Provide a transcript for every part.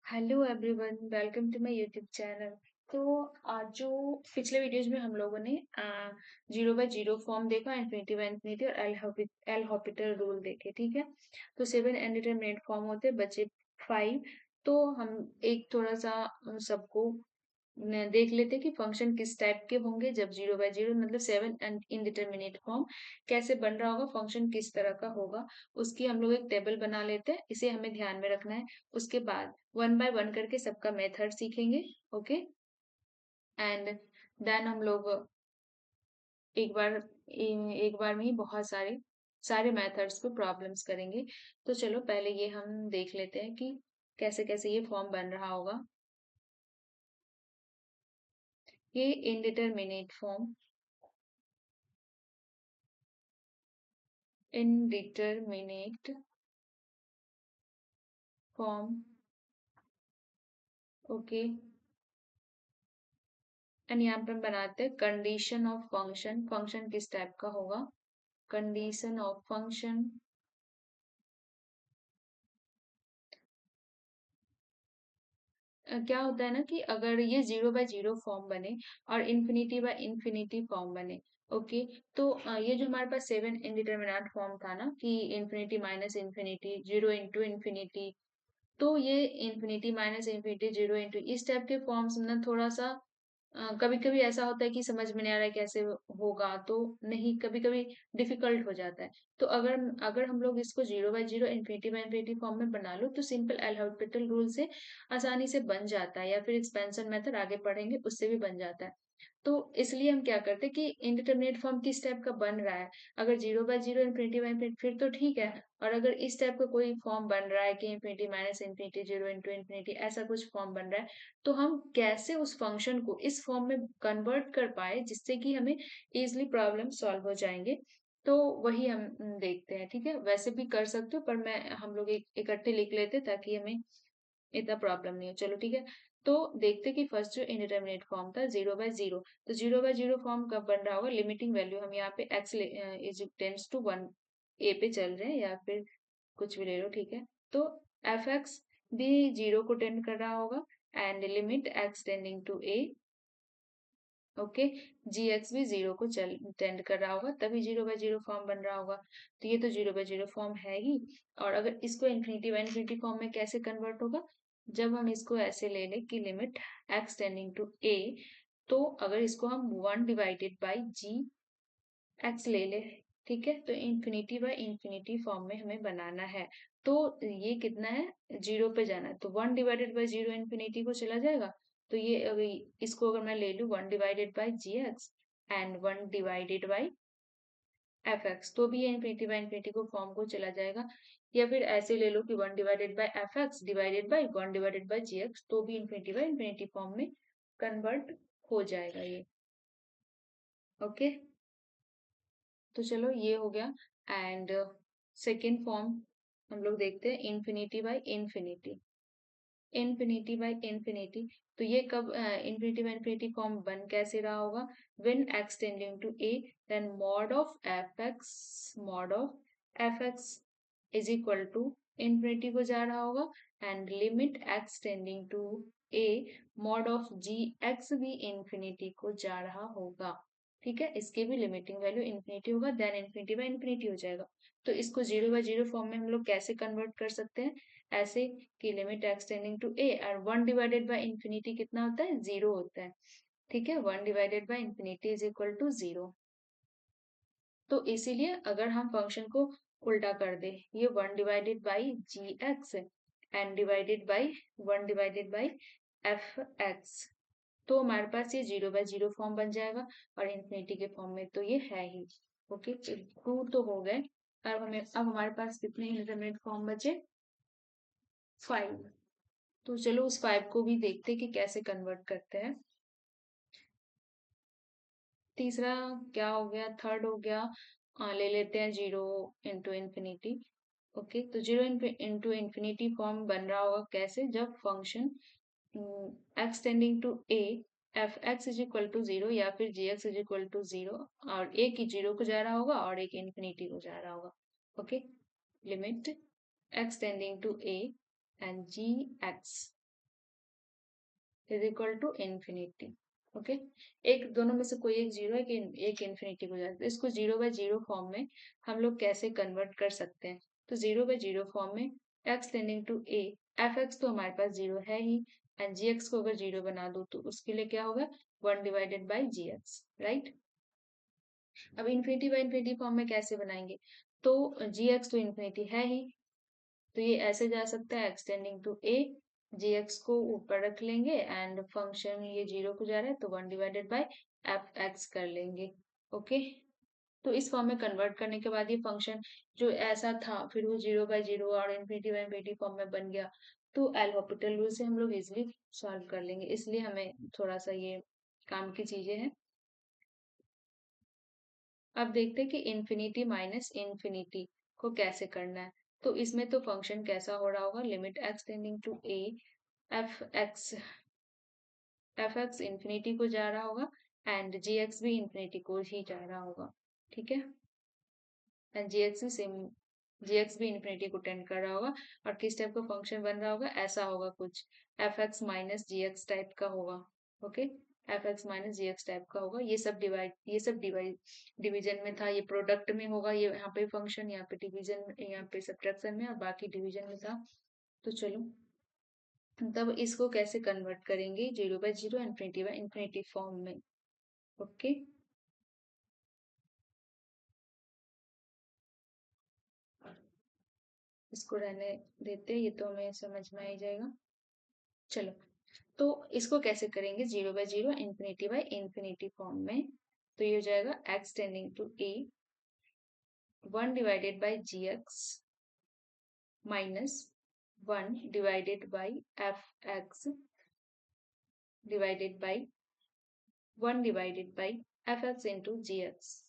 Hello everyone, welcome to my YouTube channel. तो आज जो पिछले वीडियोज में हम लोगों ने जीरो बाय जीरो फॉर्म देखा, इन्फिनिटी बाय इन्फिनिटी और एल हॉपिटल रूल देखे। ठीक है, तो 7 इंडिटरमिनेट फॉर्म होते हैं, बचे 5। तो हम एक थोड़ा सा उन सबको देख लेते हैं कि फंक्शन किस टाइप के होंगे जब जीरो बाय जीरो, मतलब 7 इनडिटरमिनेट फॉर्म कैसे बन रहा होगा, फंक्शन किस तरह का होगा। उसकी हम लोग एक टेबल बना लेते हैं, इसे हमें ध्यान में रखना है। उसके बाद वन बाय वन करके सबका मेथड सीखेंगे। ओके, एंड देन हम लोग एक बार एक बार में ही बहुत सारे मेथड्स पे प्रॉब्लम्स करेंगे। तो चलो पहले ये हम देख लेते हैं कि कैसे कैसे ये फॉर्म बन रहा होगा। ये indeterminate form, indeterminate form, okay. And यहाँ पे हम बनाते हैं कंडीशन ऑफ फंक्शन। फंक्शन किस टाइप का होगा, कंडीशन ऑफ फंक्शन। क्या होता है ना कि अगर ये जीरो बाय जीरो फॉर्म बने और इन्फिनिटी बाय इन्फिनिटी फॉर्म बने, ओके। तो ये जो हमारे पास 7 इंडिटरमिनेट फॉर्म था ना कि infinity minus infinity, zero into infinity, तो ये infinity minus infinity, zero into, इस टाइप के फॉर्म्स में ना थोड़ा सा कभी कभी ऐसा होता है कि समझ में नहीं आ रहा है कैसे होगा, तो नहीं, कभी कभी डिफिकल्ट हो जाता है। तो अगर अगर हम लोग इसको zero by zero, infinity by infinity form में बना लो, तो सिंपल एल हॉपिटल रूल से आसानी से बन जाता है, या फिर एक्सपेंशन मेथड आगे पढ़ेंगे उससे भी बन जाता है। तो इसलिए हम क्या करते हैं कि इंडिटरमिनेट फॉर्म किस टाइप का बन रहा है, अगर zero by zero, infinity by infinity, फिर तो ठीक है। और अगर इस टाइप का कोई फॉर्म बन रहा है कि infinity minus infinity, zero into infinity, ऐसा कुछ फॉर्म बन रहा है, तो हम कैसे उस फंक्शन को इस फॉर्म में कन्वर्ट कर पाए जिससे कि हमें इजिली प्रॉब्लम सॉल्व हो जाएंगे। तो वही हम देखते हैं। ठीक है, वैसे भी कर सकते हो, पर मैं हम लोग एक इकट्ठे लिख लेते ताकि हमें इतना प्रॉब्लम नहीं हो। चलो ठीक है, तो देखते कि फर्स्ट जो इनडिटरमिनेट फॉर्म था जीरो बाय जीरो, तो जीरो बाय जीरो फॉर्म कब बन रहा होगा, लिमिटिंग वैल्यू हम यहाँ पे x is tends to one, a पे चल रहे हैं, या फिर कुछ भी ले लो। ठीक है, तो एफ एक्स भी जीरो को टेंड कर रहा होगा, and limit x tending to a, okay. G x भी जीरो को टेंड कर रहा होगा, तभी जीरो बाय जीरो फॉर्म बन रहा होगा। तो ये तो जीरो बाय जीरो फॉर्म है ही। और अगर इसको इन्फिनिटी बाय इन्फिनिटी फॉर्म में कैसे कन्वर्ट होगा, जब हम इसको ऐसे ले लें कि limit x tending to a, तो अगर इसको हम one divided by g x ले ले, ठीक है, तो इन्फिनिटी बाय इन्फिनिटी फॉर्म में हमें बनाना है। तो ये कितना है, जीरो पे जाना है, तो one divided by zero infinity को चला जाएगा। तो ये अगर इसको अगर मैं ले लूँ one divided by g x and one divided by f x, तो भी ये इन्फिनिटी बाय इन्फिनिटी को फॉर्म को चला जाएगा। या फिर ऐसे ले लो कि one divided by f x divided by one divided by g x, तो भी इन्फिनिटी बाय इन्फिनिटी फॉर्म में कन्वर्ट हो जाएगा ये। ओके, तो चलो ये हो गया। एंड सेकेंड फॉर्म हम लोग देखते हैं, infinity by infinity, infinity by infinity. तो ये कब इन्फिनिटी बाय इन्फिनिटी फॉर्म बन कैसे रहा होगा, when x tending to a, then mod of f x is equal to infinity को जा रहा होगा, and limit x tending to a, mod of g x भी इन्फिनिटी को जा रहा होगा। ठीक है, इसके भी लिमिटिंग वैल्यू इन्फिनिटी होगा, देन इन्फिनिटी बाय इन्फिनिटी हो जाएगा। तो इसको जीरो बाय जीरो फॉर्म में हम लोग कैसे कन्वर्ट कर सकते हैं, ऐसे कि limit x tending to a, और वन डिवाइडेड बाय इन्फिनिटी कितना होता है, जीरो होता है। ठीक है, one divided by infinity is equal to zero. तो इसीलिए अगर हम फंक्शन को उल्टा कर दे, ये one divided by g x and divided by one divided by f x, तो हमारे पास ये जीरो बाय जीरो फॉर्म बन जाएगा। और इन्फिनिटी के फॉर्म में तो ये है ही। ओके, टू तो हो गए। अब हमारे पास कितने इंटरमीडिएट फॉर्म बचे, 5। तो चलो उस 5 को भी देखते हैं कि कैसे कन्वर्ट करते हैं। तीसरा क्या हो गया, थर्ड हो गया, ले लेते हैं जीरो इंटू इन्फिनिटी। ओके, तो जीरो इंटू इन्फिनिटी फॉर्म बन रहा होगा कैसे, जब function x tending to a, f x is equal to zero, या फिर g x is equal to zero, और एक ही जीरो को जा रहा होगा और एक इन्फिनिटी को जा रहा होगा। Okay, limit x tending to a and g x, is equal to infinity. Okay, एक दोनों में से कोई एक जीरो है कि एक इन्फिनिटी को जाता है। इसको जीरो बाय जीरो फॉर्म में हम लोग कैसे कन्वर्ट कर सकते हैं? तो जीरो बाय जीरो फॉर्म में x tending to a, f x तो हमारे पास जीरो है ही, एंड जी एक्स को अगर जीरो बना दो तो उसके लिए क्या होगा? 1 divided by g x, right. अब इन्फिनिटी बाय इन्फिनिटी फॉर्म में कैसे बनाएंगे? तो जी एक्स तो इन्फिनिटी है ही, तो ये ऐसे जा सकता है x tending to a, g x को ऊपर रख लेंगे एंड फंक्शन ये जीरो को जा रहा है तो 1 डिवाइडेड बाई एफ एक्स कर लेंगे। ओके, तो इस फॉर्म में कन्वर्ट करने के बाद ये फंक्शन जो ऐसा था फिर वो जीरो बाय जीरो और इन्फिनिटी बाय इन्फिनिटी फॉर्म में बन गया, तो एल हॉपिटल रूल से हम लोग इजिली सॉल्व कर लेंगे, इसलिए हमें थोड़ा सा ये काम की चीजें हैं। अब देखते हैं कि इन्फिनिटी माइनस इन्फिनिटी को कैसे करना है। तो इसमें तो फंक्शन कैसा हो रहा होगा? Limit x tending to a, f x infinity को जा रहा होगा एंड जी एक्स भी इन्फिनिटी को ही जा रहा होगा, ठीक है। एंड जी एक्स भी सेम, जी एक्स भी इन्फिनिटी को टेंड कर रहा होगा। और किस टाइप का फंक्शन बन रहा होगा? ऐसा होगा कुछ एफ एक्स माइनस जी एक्स टाइप का होगा। ओके, एफ एक्स माइनस जी एक्स टाइप का होगा। ये सब डिवाइड डिवीजन में था, ये प्रोडक्ट में होगा, ये यहाँ पे फंक्शन, यहाँ पे डिवीजन, यहाँ पे सब्ट्रैक्शन में, और बाकी डिवीजन में था। तो चलो, तब इसको कैसे कन्वर्ट करेंगे zero by zero, infinity by infinity form में। ओके, इसको रहने देते हैं, ये तो हमें समझ में आ ही जाएगा। चलो, तो इसको कैसे करेंगे zero by zero, infinity by infinity form में? तो ये हो जाएगा x tending to a, 1 divided by g x minus 1 divided by f x divided by 1 divided by f x into g x,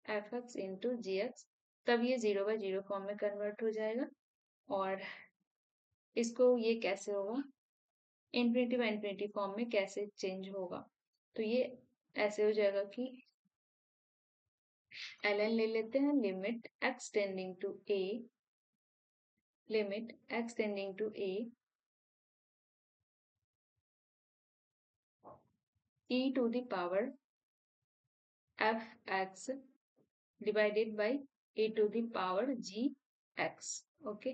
f x into g x. तब ये zero by zero form में convert हो जाएगा। और इसको ये कैसे होगा? इन्फिनिटी बाय इन्फिनिटी फॉर्म में कैसे चेंज होगा? तो ये ऐसे हो जाएगा कि ln ले लेते हैं, limit x tending to a, limit x tending to a e to the power f x divided by a to the power g x। Okay,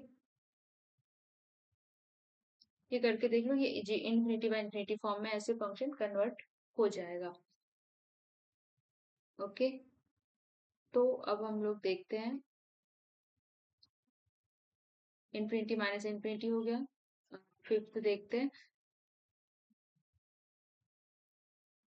ये करके देख लो, ये जी इन्फिनिटी बाय इन्फिनिटी फॉर्म में ऐसे फंक्शन कन्वर्ट हो जाएगा। ओके, तो अब हम लोग देखते हैं, इन्फिनिटी माइनस इन्फिनिटी हो गया। फिफ्थ देखते हैं,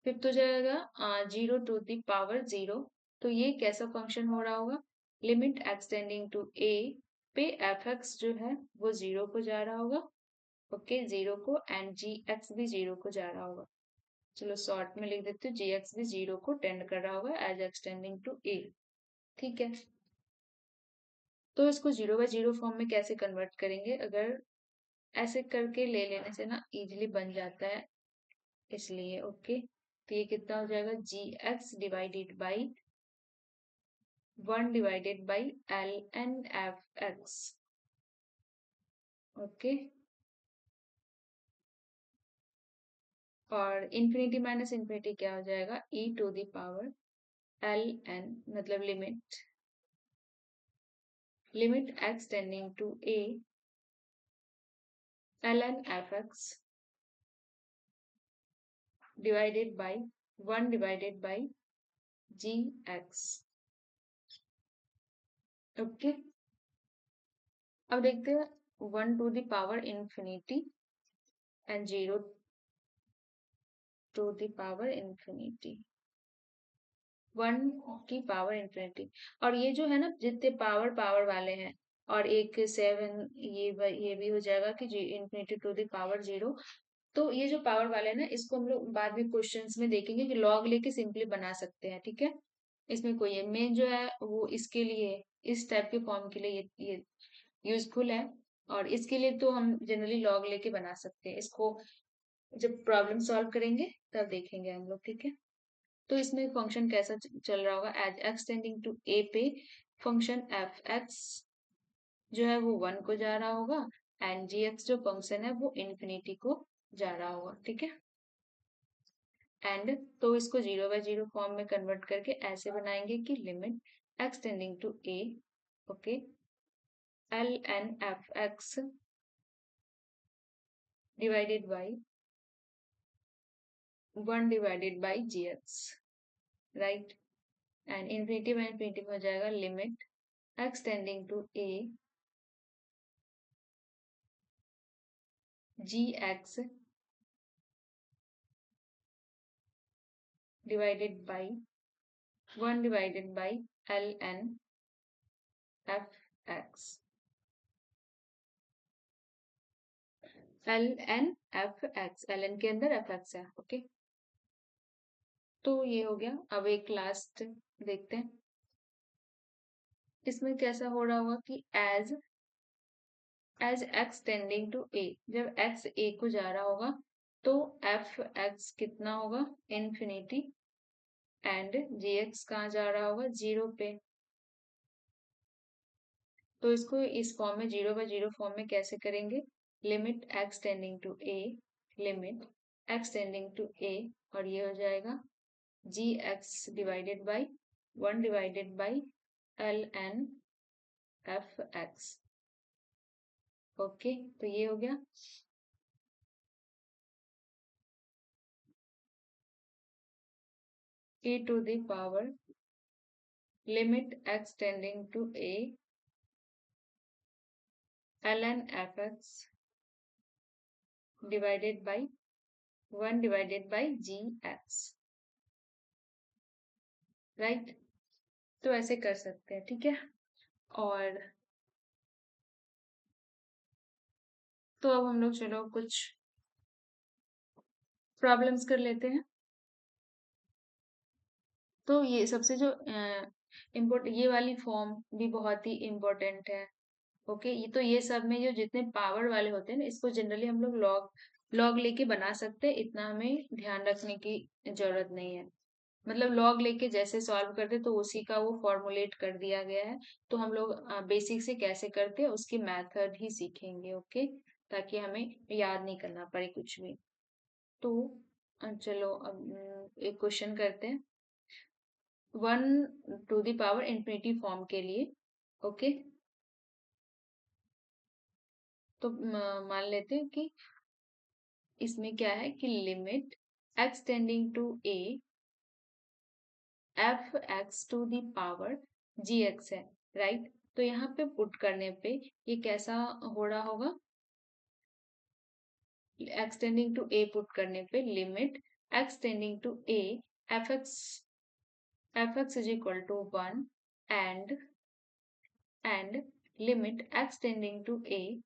फिफ्थ हो जाएगा zero to the power zero. तो ये कैसा फंक्शन हो रहा होगा? Limit x tending to a पे एफ एक्स जो है वो जीरो को जा रहा होगा। ओके, जीरो को, एंड जी एक्स भी जीरो को जा रहा होगा। चलो शॉर्ट में लिख देते हो, जी एक्स भी जीरो को टेंड कर रहा होगा एज एक्स टेंडिंग टू ए, ठीक है। तो इसको जीरो बाय जीरो फॉर्म में कैसे कन्वर्ट करेंगे? अगर ऐसे करके ले लेने से ना इजीली बन जाता है, इसलिए। ओके, तो ये कितना हो जाएगा? G x divided by 1 divided by l n f x. Okay, और इन्फिनिटी माइनस इन्फिनिटी क्या हो जाएगा? e to the power l n, मतलब limit x tending to a l n f x divided by 1 divided by g x. Okay, अब देखते हैं 1 to the power infinity and 0 to the power infinity, 1 की power infinity. और ये जो है ना, जितने पावर पावर वाले हैं, और एक 7, ये भी हो जाएगा कि g infinity to the power zero. तो ये जो पावर वाले हैं ना, इसको हम लोग बाद में क्वेश्चंस में देखेंगे कि लॉग लेके सिंपली बना सकते हैं, ठीक है। इसमें कोई है मेन जो है वो इसके लिए, इस टाइप के फॉर्म के लिए ये यूजफुल है। और इसके लिए तो हम जनरली लॉग लेके बना सकते हैं, इसको जब प्रॉब्लम सॉल्व करेंगे तब देखेंगे हम लोग, ठीक है। तो इसमें फंक्शन कैसा चल रहा होगा? As x tending to a पे फंक्शन एफ एक्स जो है वो 1 को जा रहा होगा, एंड जी एक्स जो फंक्शन है वो इन्फिनिटी को जा रहा होगा, ठीक है। एंड तो इसको 0/0 फॉर्म में कन्वर्ट करके ऐसे बनाएंगे कि limit x tending to a, okay, ln fx divided by 1 divided by gx, right. And infinity by infinity हो जाएगा limit x tending to a gx divided by 1 divided by ln fx, ln fx, ln के अंदर fx है, okay. तो ये हो गया। अब एक लास्ट देखते हैं इसमें कैसा हो रहा होगा कि एज एक्स टेंडिंग टू ए, जब एक्स ए को जा रहा होगा तो एफ एक्स कितना होगा, इन्फिनिटी, एंड जी एक्स कहाँ जा रहा होगा, 0 पे। तो इसको इस फॉर्म में 0/0 फॉर्म में कैसे करेंगे, limit x tending to a, limit x tending to a, और ये हो जाएगा g x divided by 1 divided by l n f x, okay. तो ये हो गया। e to the power limit x tending to a ln fx divided by 1 divided by gx, right. तो ऐसे कर सकते हैं, ठीक है। और तो अब हम लोग चलो कुछ प्रॉब्लम्स कर लेते हैं। तो ये सबसे जो इम्पोर्ट ये वाली फॉर्म भी बहुत ही इम्पोर्टेंट है, ओके। ये तो ये सब में जो जितने पावर वाले होते हैं ना, इसको जनरली हम लोग लॉग लॉग लेके बना सकते हैं, इतना हमें ध्यान रखने की जरूरत नहीं है। मतलब लॉग लेके जैसे सॉल्व करते तो उसी का वो फॉर्मुलेट कर दिया गया है। तो हम लोग बेसिक से कैसे करते हैं उसकी मेथड ही सीखेंगे, ओके, ताकि हमें याद नहीं करना पड़े कुछ भी। तो चलो अब एक क्वेश्चन करते हैं 1 to the power infinity form के लिए, ओके। तो मान लेते हैं कि इसमें क्या है कि limit x tending to a f x to the power g x है, राइट। तो यहाँ पे पुट करने पे ये कैसा हो रहा होगा, x tending to a put करने पे limit x tending to a f x is equal to 1 and limit x tending to a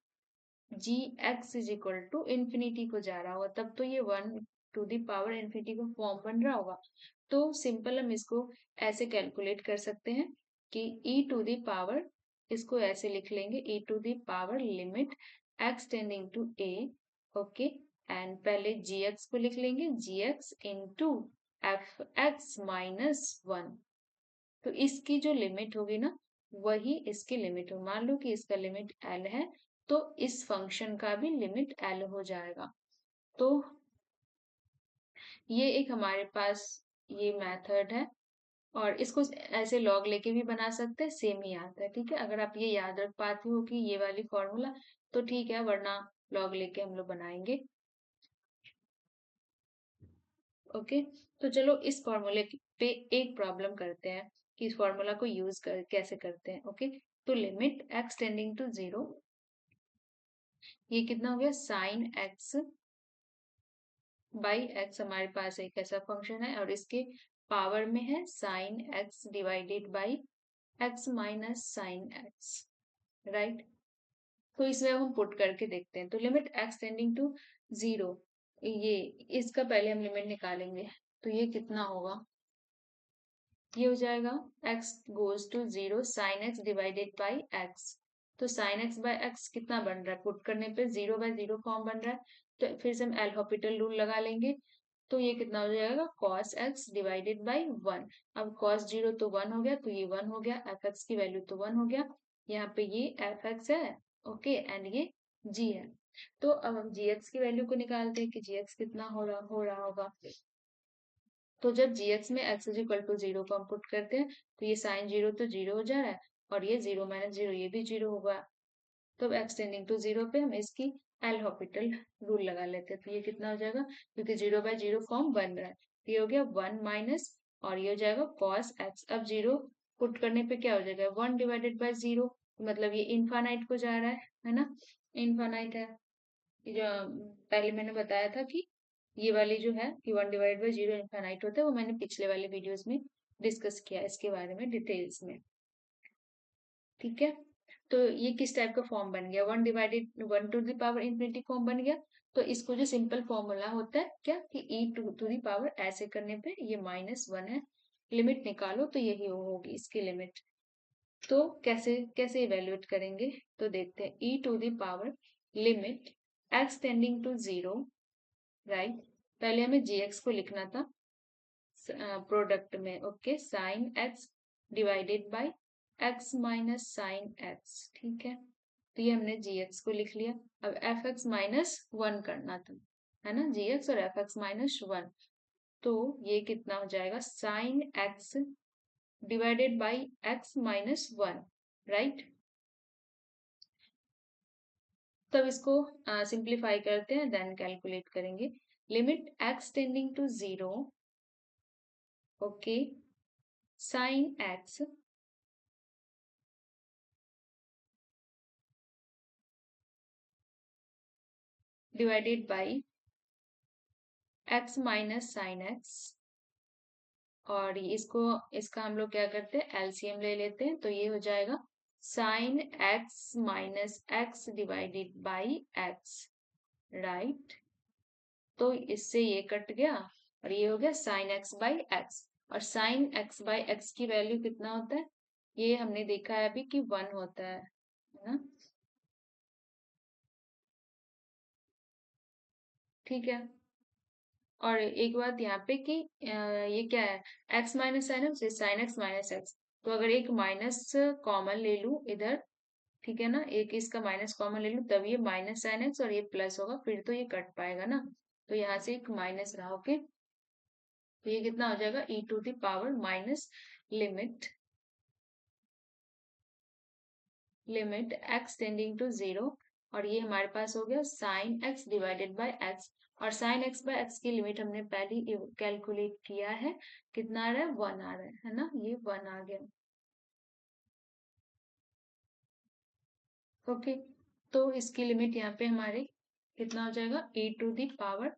g x is equal to infinity को जा रहा होगा, तब तो ये 1 टू द पावर इन्फिनिटी का फॉर्म बन रहा होगा। तो सिंपल हम इसको ऐसे कैलकुलेट कर सकते हैं कि e टू द पावर, इसको ऐसे लिख लेंगे e to the power limit x tending to a, okay. And पहले gx को लिख लेंगे gx into f x minus 1। तो इसकी जो लिमिट होगी ना वही इसकी लिमिट हो, मान लो कि इसका लिमिट l है तो इस फंक्शन का भी लिमिट l हो जाएगा। तो ये एक हमारे पास ये मेथड है, और इसको ऐसे लॉग लेके भी बना सकते हैं, सेम ही आता है, ठीक है। अगर आप ये याद रख पाते हो कि ये वाली फॉर्मूला तो ठीक है, वरना लॉग लेके हम लोग बनाएंगे, ओके। तो चलो इस फॉर्मूले पे एक प्रॉब्लम करते हैं कि इस फॉर्मूला को यूज कर कैसे करते हैं, ओके। तो लिमिट एक्स टेंडिंग टू 0, ये कितना हो गया, साइन एक्स बाई एक्स हमारे पास एक ऐसा फंक्शन है और इसके पावर में है sign x divided by x minus sine x, right. तो इसमें हम पुट करके देखते हैं। तो लिमिट एक्स टेंडिंग टू 0, ये इसका पहले हम लिमिट निकालेंगे। तो ये कितना होगा, ये हो जाएगा x goes to 0 sine x divided by x. तो साइन एक्स बाय एक्स कितना बन रहा है, पुट करने पे 0/0 फॉर्म बन रहा है। तो फिर से हम एल हॉपिटल रूल लगा लेंगे। तो ये कितना हो जाएगा, cos x डिवाइडेड बाई 1। अब cos 0 तो 1 हो गया, तो ये 1 हो गया, एफ एक्स की वैल्यू तो 1 हो गया। यहाँ पे ये एफ एक्स है, ओके, एंड ये जी है। तो अब हम जी एक्स की वैल्यू को निकालते हैं कि जी एक्स कितना हो रहा होगा। तो जब जी एक्स में x is equal to zero को हम पुट करते हैं तो ये साइन जीरो तो जीरो हो जा रहा है और ये जीरो माइनस जीरो ये भी जीरो होगा। तो अब एक्सटेंडिंग टू जीरो पे हम इसकी एल हॉपिटल रूल लगा लेते हैं। तो ये कितना हो जाएगा, क्योंकि जीरो बाय जीरो फॉर्म बन रहा है, तो ये हो गया वन माइनस और ये हो जाएगा कॉस एक्स। अब जीरो पुट करने पे क्या हो जाएगा, वन डिवाइडेड बाय जीरो, मतलब ये इनफाइनाइट को जा रहा है ना, इनफाइनाइट है। ये जो पहले मैंने बताया था कि ये वाली जो है कि one divide by zero infinite होता है, वो मैंने पिछले वाले वीडियोस में डिस्कस किया इसके बारे में डिटेल्स में। ठीक है, तो ये किस टाइप का फॉर्म बन गया, one divided one to the power infinity form बन गया। तो इसको जो सिंपल फॉर्मूला होता है क्या कि ई टू द पावर, ऐसे करने पे ये माइनस वन है, लिमिट निकालो तो यही होगी इसकी लिमिट। तो कैसे कैसे इवेल्युएट करेंगे, तो देखते हैं e to the power limit x tending to zero, right. पहले हमें gx को लिखना था प्रोडक्ट में, okay, sine x divided by x minus sine x, ठीक है। तो ये हमने gx को लिख लिया। अब एफ एक्स माइनस वन करना था, है ना, gx और एफ एक्स माइनस वन। तो ये कितना हो जाएगा, sine x divided by x minus one, right. तब इसको सिंप्लीफाई करते हैं, देन कैलकुलेट करेंगे। Limit x tending to zero, okay, sine x divided by x minus sine x, और इसको इसका हम लोग क्या करते हैं, एलसीएम ले लेते हैं। तो ये हो जाएगा sine x minus x divided by x, right. तो इससे ये कट गया और ये हो गया साइन एक्स बाई एक्स। और साइन एक्स बाई एक्स की वैल्यू कितना होता है, ये हमने देखा है अभी कि वन होता है ना, ठीक है। और एक बात यहाँ पे कि ये क्या है, x minus sine x, sine x minus x. तो अगर एक माइनस कॉमन ले लूं इधर, ठीक है ना, एक इसका माइनस कॉमन ले लूं, तब ये माइनस साइन एक्स और ये प्लस होगा, फिर तो ये कट पाएगा ना। तो यहाँ से एक माइनस रहा, ओके। तो ये कितना हो जाएगा, e to the power minus limit limit x tending to zero, और ये हमारे पास हो गया sine x divided by x. और साइन एक्स बाय एक्स की लिमिट हमने पहले ही कैलकुलेट किया है, कितना आ रहा है, वन आ रहा है ना, ये वन आ गया, ओके। तो इसकी लिमिट यहाँ पे हमारे कितना हो जाएगा, e to the power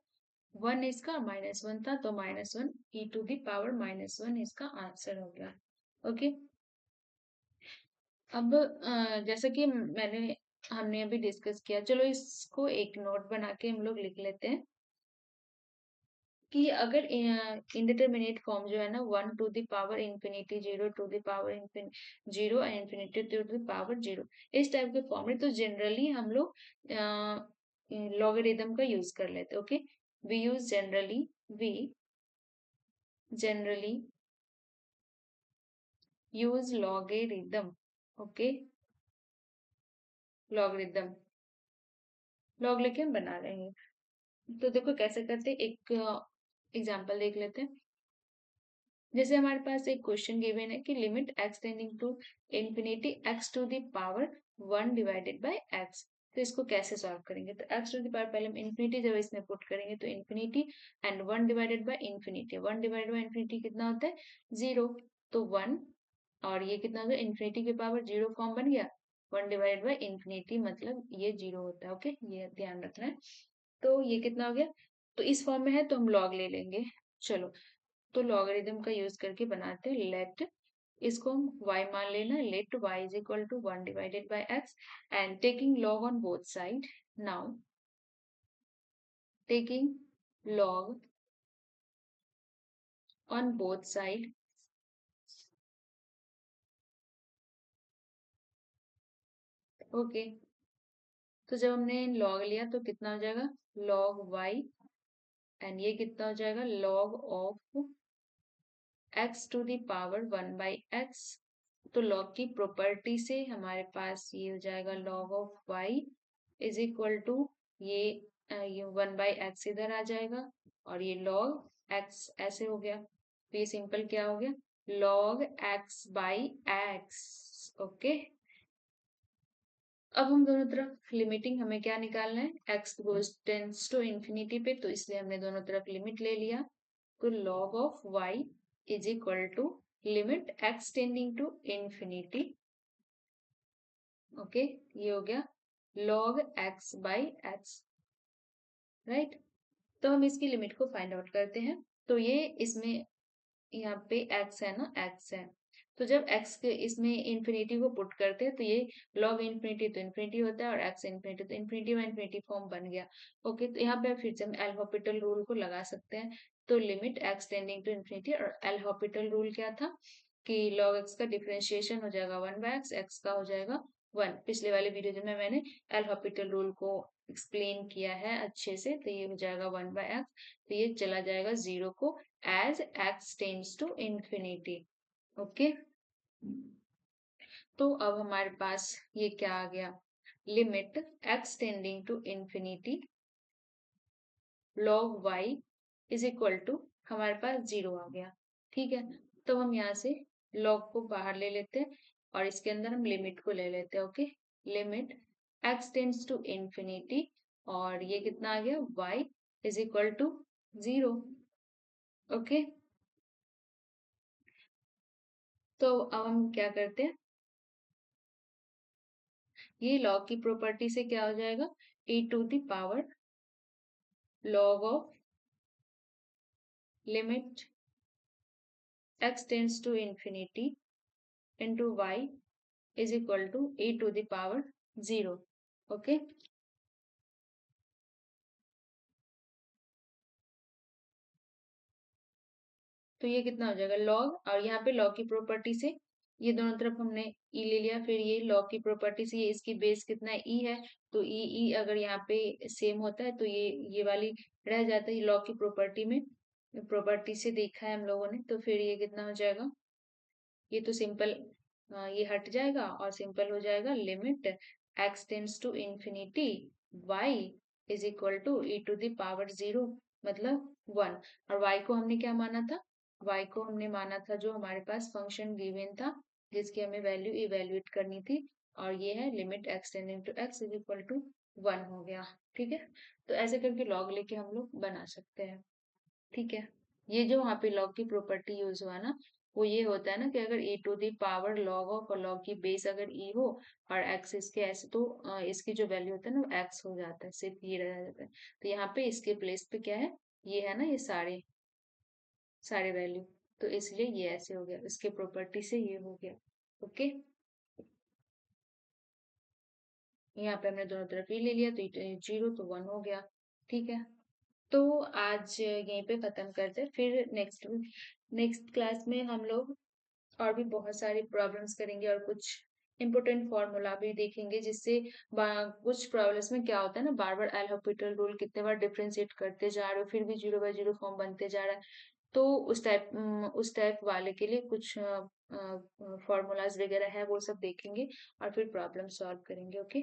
one, इसका माइनस वन था तो minus one, e to the power minus one इसका आंसर हो गया, ओके। अब जैसा कि मैंने हमने अभी डिस्कस किया, चलो इसको एक नोट बना के हम लोग लिख लेते हैं कि अगर इनडिटरमिनेट फॉर्म जो है ना, one to the power infinity, zero to the power zero and infinity to the power zero, इस टाइप के फॉर्म में, तो जनरली हम लोग लॉगरिथम का यूज कर लेते हैं, okay. We generally use logarithm, okay, logarithm, log लेके हम बना रहे हैं। तो देखो कैसे करते हैं, एक एग्जांपल देख लेते हैं। जैसे हमारे पास एक क्वेश्चन गिवन है कि limit x tending to infinity x to the power one divided by x. तो इसको कैसे सॉल्व करेंगे, तो एक्स टू द पावर पहले हम इंफिनिटी जब इसमें पुट करेंगे तो infinity and one divided bye infinity, one divided bye infinity कितना होता है, जीरो, तो वन, और ये कितना होगा, इंफिनिटी के पावर जीरो फॉर्म बन गया, वन डिवाइडेड बाय इंफिनिटी मतलब ये जीरो होता है, ओके, ये ध्यान रखना है। तो ये कितना हो गया, तो इस फॉर्म में है तो हम लॉग ले लेंगे, चलो। तो लॉगरिथम का यूज करके बनाते हैं, लेट, इसको हम y मान लेना, let y is equal to one divided by x and taking log on both side, now taking log on both side, okay. तो जब हमने log लिया तो कितना हो जाएगा, log y, एंड ये कितना हो जाएगा, log of x to the power one by x। तो log की प्रॉपर्टी से हमारे पास ये हो जाएगा log of y is equal to ये 1/x इधर आ जाएगा और ये log x ऐसे हो गया। तो ये सिंपल क्या हो गया, log x/x। ओके, अब हम दोनों तरफ लिमिटिंग हमें क्या निकालना है, x goes tends to infinity पे, तो इसलिए हमने दोनों तरफ लिमिट ले लिया। तो log of y is equal to limit x tending to infinity. Okay, ये हो गया log x/x, राइट। तो हम इसकी लिमिट को फाइंड आउट करते हैं। तो ये इसमें यहाँ पे x है ना, x है, तो जब x के इसमें इंफिनिटी को पुट करते हैं तो ये log इंफिनिटी तो इंफिनिटी होता है और x इंफिनिटी तो इंफिनिटी में इंफिनिटी फॉर्म बन गया। ओके, तो यहाँ पे फिर से हम एल हॉपिटल रूल को लगा सकते हैं। तो limit x tending to infinity, और एल हॉपिटल रूल क्या था कि log x का डिफरेंशिएशन हो जाएगा 1/x, x का हो जाएगा 1। पिछले वाले वीडियो में मैंने एल हॉपिटल रूल को एक्सप्लेन किया है अच्छे से, तो ये हो जाएगा 1/x, तो ये चला जाएगा 0 को as x tends to infinity। Okay, तो अब हमारे पास ये क्या आ गया, limit x tending to infinity log y is equal to हमारे पास 0 आ गया। ठीक है, तो हम यहाँ से log को बाहर ले लेते हैं और इसके अंदर हम लिमिट को ले लेते हैं। Okay, limit x tends to infinity और ये कितना आ गया, y is equal to 0। Okay, तो अब हम क्या करते हैं, ये log की प्रॉपर्टी से क्या हो जाएगा, e to the power log of limit x tends to infinity into y is equal to e to the power 0। Okay, तो ये कितना हो जाएगा log, और यहाँ पे log की प्रॉपर्टी से ये दोनों तरफ हमने e ले लिया, फिर ये log की प्रॉपर्टी से ये इसकी बेस कितना है, e है, तो e अगर यहाँ पे सेम होता है तो ये वाली रह जाता है log की प्रॉपर्टी में, प्रॉपर्टी से देखा है हम लोगों ने, तो फिर ये कितना हो जाएगा, ये तो सिंपल ये हट जाएगा और सिंपल हो जाएगा limit x tends to infinity y is equal to e to the power 0 मतलब 1। और y को हमने क्या माना था, y को हमने माना था जो हमारे पास फंक्शन गिवन था जिसकी हमें वैल्यू इवेल्युएट करनी थी, और ये है limit x tending to x is equal to 1 हो गया। ठीक है, तो ऐसे करके लॉग लेके हम लोग बना सकते हैं। ठीक है, ये जो वहाँ पे लॉग की प्रॉपर्टी यूज हुआ ना, वो ये होता है ना कि अगर e to the power log of, और log की बेस अगर e हो और x इसके ऐसे, तो इसकी जो वैल्यू होता है ना वो x हो जाता है, सिर्फ ये रह जाता है। तो यहाँ पे इसके प्लेस पे क्या है, ये है ना, ये सारे सारे वैल्यू, तो इसलिए ये ऐसे हो गया, इसके प्रॉपर्टी से ये हो गया। ओके, यहाँ पे हमने दोनों तरफ ये ले लिया, तो 0 तो 1 हो गया। ठीक है, तो आज यहीं पे खत्म करते हैं, फिर नेक्स्ट क्लास में हम लोग और भी बहुत सारी प्रॉब्लम्स करेंगे और कुछ इम्पोर्टेंट फॉर्मूला भी देखेंगे, जिससे कुछ प्रॉब्लम्स में क्या होता है ना, बार बार एल हॉपिटल रूल कितने बार डिफरेंशिएट करते जा रहे हो फिर भी 0/0 फॉर्म बनते जा रहा है, तो उस टाइप वाले के लिए कुछ फॉर्मूलाज वगैरह है वो सब देखेंगे और फिर प्रॉब्लम सॉल्व करेंगे। ओके।